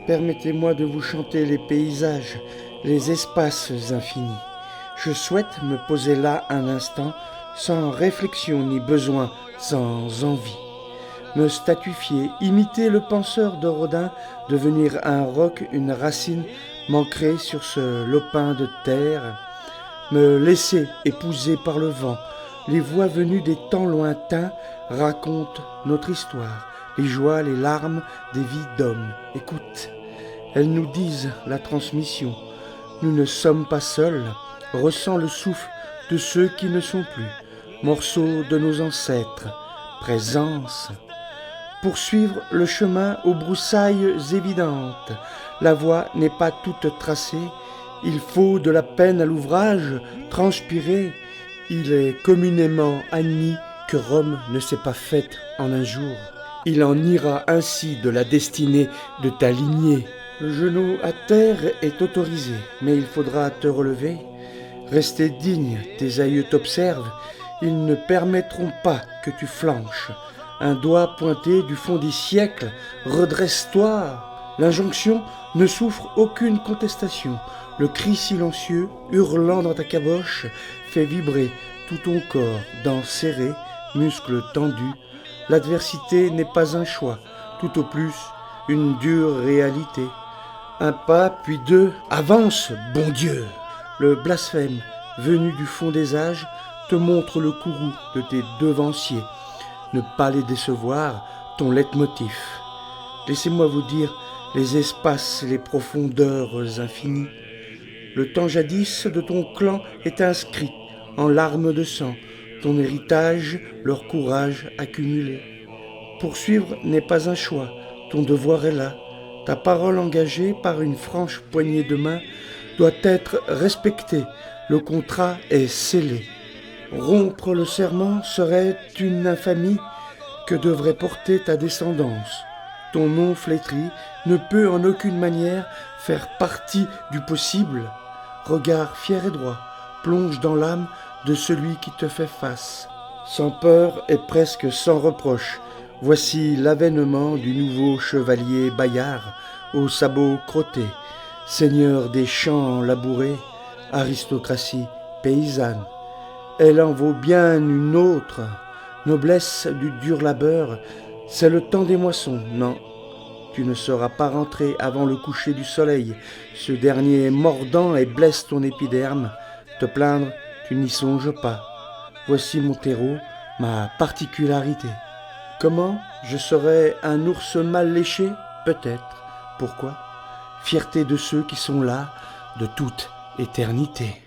Permettez-moi de vous chanter les paysages, les espaces infinis. Je souhaite me poser là un instant, sans réflexion ni besoin, sans envie. Me statuifier, imiter le penseur de Rodin, devenir un roc, une racine, m'ancrer sur ce lopin de terre, me laisser épouser par le vent. Les voix venues des temps lointains racontent notre histoire, les joies, les larmes des vies d'hommes. Écoute, elles nous disent la transmission. Nous ne sommes pas seuls, ressens le souffle de ceux qui ne sont plus, morceaux de nos ancêtres, présence. Poursuivre le chemin aux broussailles évidentes. La voie n'est pas toute tracée, il faut de la peine à l'ouvrage, transpirer. Il est communément admis que Rome ne s'est pas faite en un jour. Il en ira ainsi de la destinée de ta lignée. Le genou à terre est autorisé, mais il faudra te relever. Rester digne, tes aïeux t'observent, ils ne permettront pas que tu flanches. Un doigt pointé du fond des siècles, redresse-toi. L'injonction ne souffre aucune contestation. Le cri silencieux, hurlant dans ta caboche, fait vibrer tout ton corps, dents serrées, muscles tendus. L'adversité n'est pas un choix, tout au plus une dure réalité. Un pas, puis deux, avance, bon Dieu! Le blasphème, venu du fond des âges, te montre le courroux de tes devanciers. Ne pas les décevoir, ton leitmotiv. Laissez-moi vous dire les espaces, les profondeurs infinies. Le temps jadis de ton clan est inscrit en larmes de sang, ton héritage, leur courage accumulé. Poursuivre n'est pas un choix, ton devoir est là. Ta parole engagée par une franche poignée de main doit être respectée, le contrat est scellé. Rompre le serment serait une infamie que devrait porter ta descendance. Ton nom flétri ne peut en aucune manière faire partie du possible. Regard fier et droit, plonge dans l'âme de celui qui te fait face. Sans peur et presque sans reproche, voici l'avènement du nouveau chevalier Bayard aux sabots crottés, seigneur des champs labourés, aristocratie paysanne. Elle en vaut bien une autre, noblesse du dur labeur, c'est le temps des moissons, non. Tu ne seras pas rentré avant le coucher du soleil, ce dernier est mordant et blesse ton épiderme. Te plaindre, tu n'y songes pas. Voici mon terreau, ma particularité. Comment je serais un ours mal léché? Peut-être. Pourquoi? Fierté de ceux qui sont là de toute éternité.